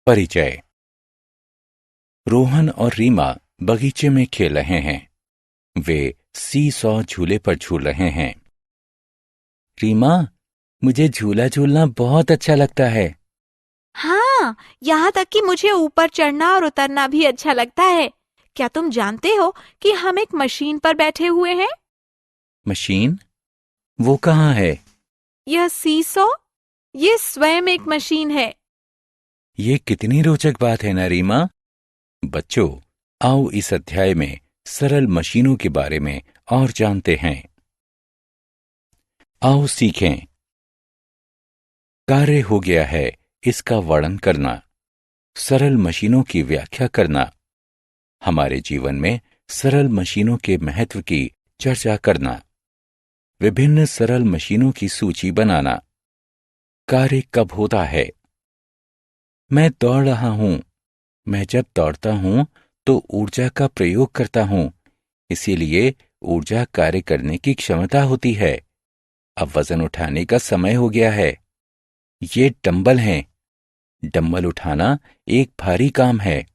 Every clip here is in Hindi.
परिचय। रोहन और रीमा बगीचे में खेल रहे हैं। वे सी सॉ झूले पर झूल रहे हैं। रीमा, मुझे झूला झूलना बहुत अच्छा लगता है। हाँ, यहाँ तक कि मुझे ऊपर चढ़ना और उतरना भी अच्छा लगता है। क्या तुम जानते हो कि हम एक मशीन पर बैठे हुए हैं? मशीन? वो कहाँ है? यह सीसॉ, ये स्वयं एक मशीन है। ये कितनी रोचक बात है ना रीमा। बच्चों, आओ इस अध्याय में सरल मशीनों के बारे में और जानते हैं। आओ सीखें। कार्य हो गया है, इसका वर्णन करना, सरल मशीनों की व्याख्या करना, हमारे जीवन में सरल मशीनों के महत्व की चर्चा करना, विभिन्न सरल मशीनों की सूची बनाना। कार्य कब होता है? मैं दौड़ रहा हूं। मैं जब दौड़ता हूं तो ऊर्जा का प्रयोग करता हूं, इसीलिए ऊर्जा कार्य करने की क्षमता होती है। अब वजन उठाने का समय हो गया है। ये डंबल हैं। डंबल उठाना एक भारी काम है।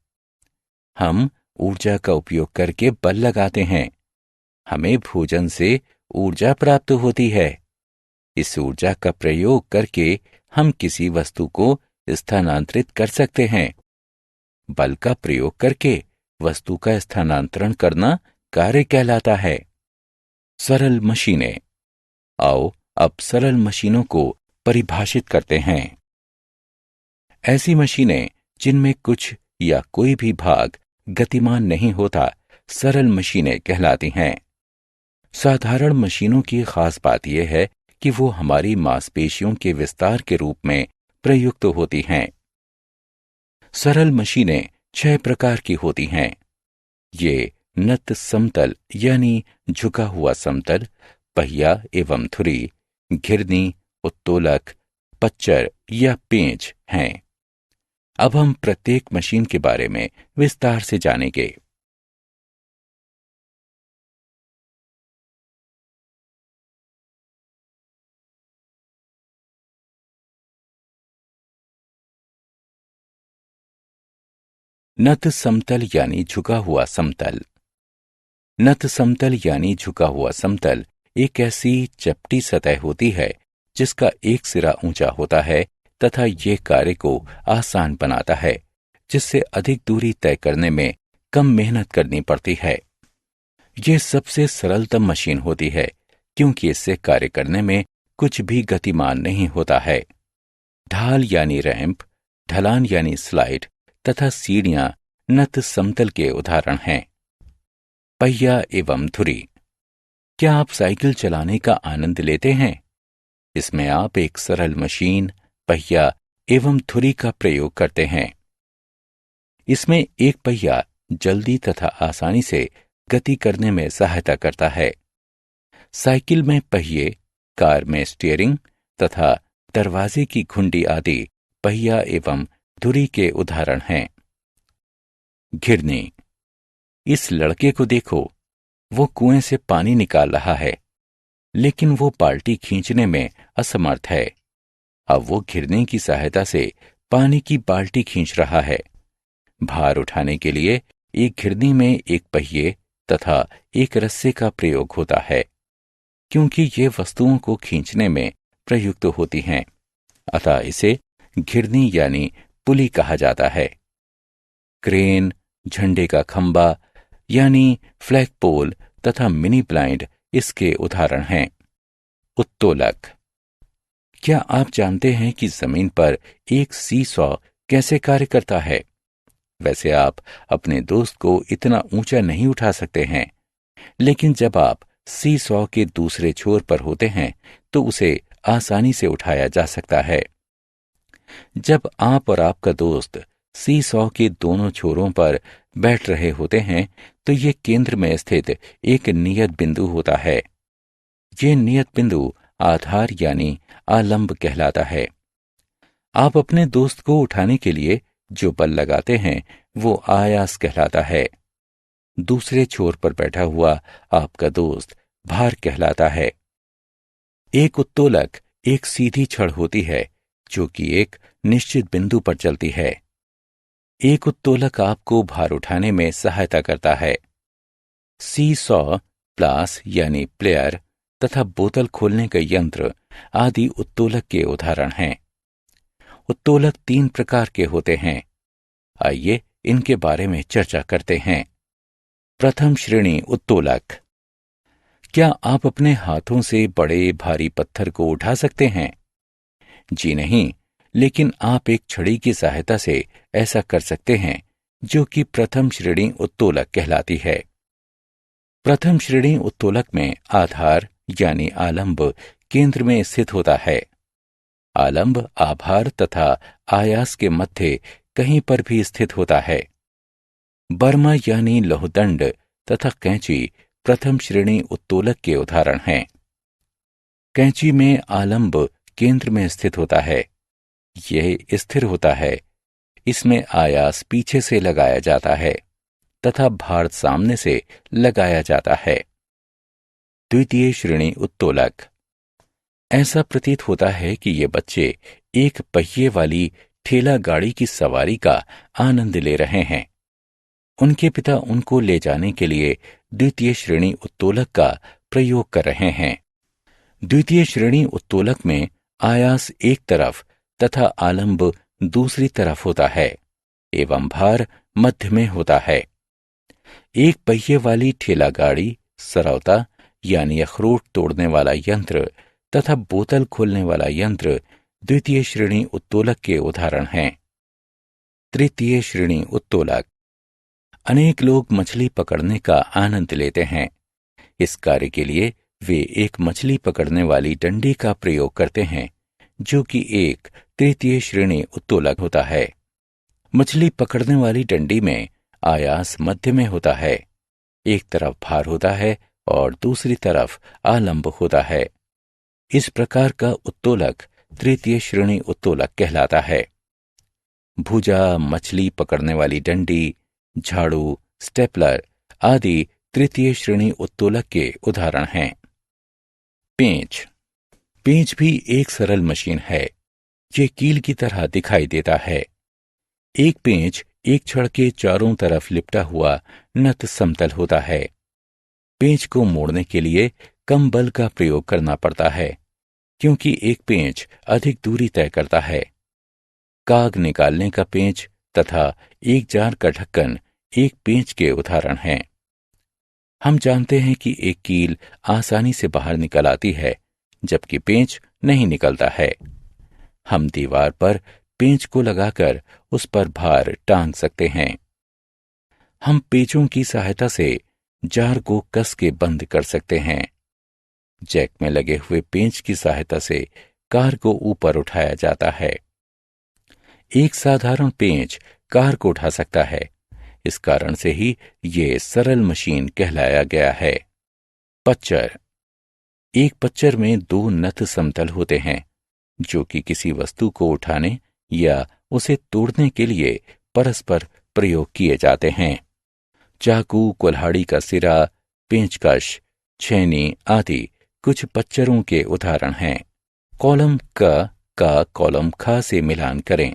हम ऊर्जा का उपयोग करके बल लगाते हैं। हमें भोजन से ऊर्जा प्राप्त होती है। इस ऊर्जा का प्रयोग करके हम किसी वस्तु को स्थानांतरित कर सकते हैं। बल का प्रयोग करके वस्तु का स्थानांतरण करना कार्य कहलाता है। सरल मशीनें। आओ अब सरल मशीनों को परिभाषित करते हैं। ऐसी मशीनें जिनमें कुछ या कोई भी भाग गतिमान नहीं होता, सरल मशीनें कहलाती हैं। साधारण मशीनों की खास बात यह है कि वो हमारी मांसपेशियों के विस्तार के रूप में प्रयुक्त होती हैं। सरल मशीनें 6 प्रकार की होती हैं। ये नत समतल यानी झुका हुआ समतल, पहिया एवं धुरी, घिरनी, उत्तोलक, पच्चर या पेंच हैं। अब हम प्रत्येक मशीन के बारे में विस्तार से जानेंगे। नत समतल यानी झुका हुआ समतल। नत समतल यानी झुका हुआ समतल एक ऐसी चपटी सतह होती है जिसका एक सिरा ऊंचा होता है तथा ये कार्य को आसान बनाता है, जिससे अधिक दूरी तय करने में कम मेहनत करनी पड़ती है। ये सबसे सरलतम मशीन होती है क्योंकि इससे कार्य करने में कुछ भी गतिमान नहीं होता है। ढाल यानी रैंप, ढलान यानी स्लाइड तथा सीढ़ियां नत समतल के उदाहरण हैं। पहिया एवं धुरी। क्या आप साइकिल चलाने का आनंद लेते हैं? इसमें आप एक सरल मशीन, पहिया एवं धुरी का प्रयोग करते हैं। इसमें एक पहिया जल्दी तथा आसानी से गति करने में सहायता करता है। साइकिल में पहिए, कार में स्टीयरिंग तथा दरवाजे की घुंडी आदि पहिया एवं धुरी के उदाहरण हैं। घिरनी। इस लड़के को देखो, वो कुएं से पानी निकाल रहा है, लेकिन वो बाल्टी खींचने में असमर्थ है। अब वो घिरनी की सहायता से पानी की बाल्टी खींच रहा है। भार उठाने के लिए एक घिरनी में एक पहिए तथा एक रस्से का प्रयोग होता है, क्योंकि ये वस्तुओं को खींचने में प्रयुक्त होती हैं, अतः इसे घिरनी यानी पुली कहा जाता है। क्रेन, झंडे का खंबा यानी फ्लैग पोल तथा मिनी ब्लाइंड इसके उदाहरण हैं। उत्तोलक। क्या आप जानते हैं कि जमीन पर एक सी सॉ कैसे कार्य करता है? वैसे आप अपने दोस्त को इतना ऊंचा नहीं उठा सकते हैं, लेकिन जब आप सी सॉ के दूसरे छोर पर होते हैं तो उसे आसानी से उठाया जा सकता है। जब आप और आपका दोस्त सी सॉ के दोनों छोरों पर बैठ रहे होते हैं तो ये केंद्र में स्थित एक नियत बिंदु होता है। ये नियत बिंदु आधार यानी आलंब कहलाता है। आप अपने दोस्त को उठाने के लिए जो बल लगाते हैं वो आयास कहलाता है। दूसरे छोर पर बैठा हुआ आपका दोस्त भार कहलाता है। एक उत्तोलक एक सीधी छड़ होती है जो कि एक निश्चित बिंदु पर चलती है। एक उत्तोलक आपको भार उठाने में सहायता करता है। सी सॉ, प्लास यानी प्लेयर तथा बोतल खोलने का यंत्र आदि उत्तोलक के उदाहरण हैं। उत्तोलक 3 प्रकार के होते हैं। आइए इनके बारे में चर्चा करते हैं। प्रथम श्रेणी उत्तोलक। क्या आप अपने हाथों से बड़े भारी पत्थर को उठा सकते हैं? जी नहीं, लेकिन आप एक छड़ी की सहायता से ऐसा कर सकते हैं, जो कि प्रथम श्रेणी उत्तोलक कहलाती है। प्रथम श्रेणी उत्तोलक में आधार यानी आलंब केंद्र में स्थित होता है। आलंब आभार तथा आयास के मध्य कहीं पर भी स्थित होता है। बर्मा यानी लौहदंड तथा कैंची प्रथम श्रेणी उत्तोलक के उदाहरण हैं। कैंची में आलंब केंद्र में स्थित होता है। यह स्थिर होता है। इसमें आयास पीछे से लगाया जाता है तथा भार सामने से लगाया जाता है। द्वितीय श्रेणी उत्तोलक। ऐसा प्रतीत होता है कि ये बच्चे एक पहिए वाली ठेला गाड़ी की सवारी का आनंद ले रहे हैं। उनके पिता उनको ले जाने के लिए द्वितीय श्रेणी उत्तोलक का प्रयोग कर रहे हैं। द्वितीय श्रेणी उत्तोलक में आयास एक तरफ तथा आलंब दूसरी तरफ होता है एवं भार मध्य में होता है। एक पहिए वाली ठेला गाड़ी, सरौता यानी अखरोट तोड़ने वाला यंत्र तथा बोतल खोलने वाला यंत्र द्वितीय श्रेणी उत्तोलक के उदाहरण हैं। तृतीय श्रेणी उत्तोलक। अनेक लोग मछली पकड़ने का आनंद लेते हैं। इस कार्य के लिए वे एक मछली पकड़ने वाली डंडी का प्रयोग करते हैं, जो कि एक तृतीय श्रेणी उत्तोलक होता है। मछली पकड़ने वाली डंडी में आयास मध्य में होता है। एक तरफ भार होता है और दूसरी तरफ आलंब होता है। इस प्रकार का उत्तोलक तृतीय श्रेणी उत्तोलक कहलाता है। भुजा, मछली पकड़ने वाली डंडी, झाड़ू, स्टेपलर आदि तृतीय श्रेणी उत्तोलक के उदाहरण हैं। पेंच। पेंच भी एक सरल मशीन है। ये कील की तरह दिखाई देता है। एक पेंच एक छड़ के चारों तरफ लिपटा हुआ नत समतल होता है। पेंच को मोड़ने के लिए कम बल का प्रयोग करना पड़ता है, क्योंकि एक पेंच अधिक दूरी तय करता है। काग निकालने का पेंच तथा एक जार का ढक्कन एक पेंच के उदाहरण हैं। हम जानते हैं कि एक कील आसानी से बाहर निकल आती है, जबकि पेंच नहीं निकलता है। हम दीवार पर पेंच को लगाकर उस पर भार टांग सकते हैं। हम पेंचों की सहायता से जार को कस के बंद कर सकते हैं। जैक में लगे हुए पेंच की सहायता से कार को ऊपर उठाया जाता है। एक साधारण पेंच कार को उठा सकता है। इस कारण से ही ये सरल मशीन कहलाया गया है। पच्चर। एक पच्चर में 2 नत समतल होते हैं, जो कि किसी वस्तु को उठाने या उसे तोड़ने के लिए परस्पर प्रयोग किए जाते हैं। चाकू, कुल्हाड़ी का सिरा, पेंचकश, छेनी आदि कुछ पच्चरों के उदाहरण हैं। कॉलम क का कॉलम ख से मिलान करें।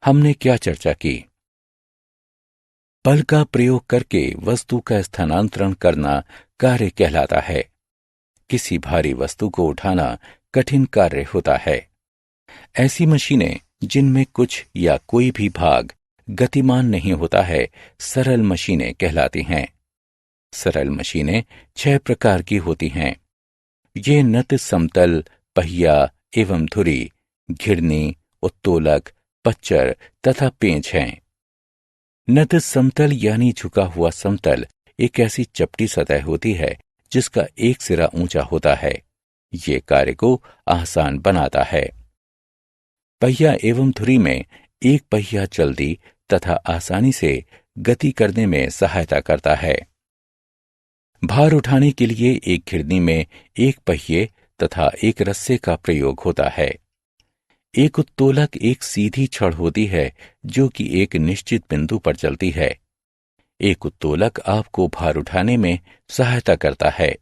हमने क्या चर्चा की? बल का प्रयोग करके वस्तु का स्थानांतरण करना कार्य कहलाता है। किसी भारी वस्तु को उठाना कठिन कार्य होता है। ऐसी मशीनें जिनमें कुछ या कोई भी भाग गतिमान नहीं होता है, सरल मशीनें कहलाती हैं। सरल मशीनें 6 प्रकार की होती हैं। ये नत समतल, पहिया एवं धुरी, घिरनी, उत्तोलक, पच्चर तथा पेंच हैं। नत समतल यानी झुका हुआ समतल एक ऐसी चपटी सतह होती है जिसका एक सिरा ऊंचा होता है। ये कार्य को आसान बनाता है। पहिया एवं धुरी में एक पहिया जल्दी तथा आसानी से गति करने में सहायता करता है। भार उठाने के लिए एक घिरनी में एक पहिए तथा एक रस्से का प्रयोग होता है। एक उत्तोलक एक सीधी छड़ होती है जो कि एक निश्चित बिंदु पर चलती है। एक उत्तोलक आपको भार उठाने में सहायता करता है।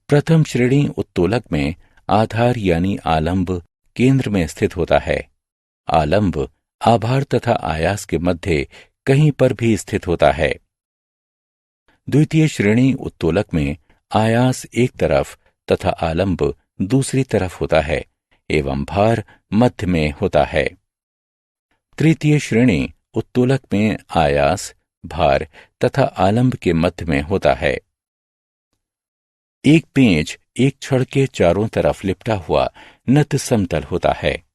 प्रथम श्रेणी उत्तोलक में आधार यानी आलंब केंद्र में स्थित होता है। आलंब आभार तथा आयास के मध्य कहीं पर भी स्थित होता है। द्वितीय श्रेणी उत्तोलक में आयास एक तरफ तथा आलंब दूसरी तरफ होता है एवं भार मध्य में होता है। तृतीय श्रेणी उत्तोलक में आयास, भार तथा आलंब के मध्य में होता है। एक पेंच एक छड़ के चारों तरफ लिपटा हुआ नत समतल होता है।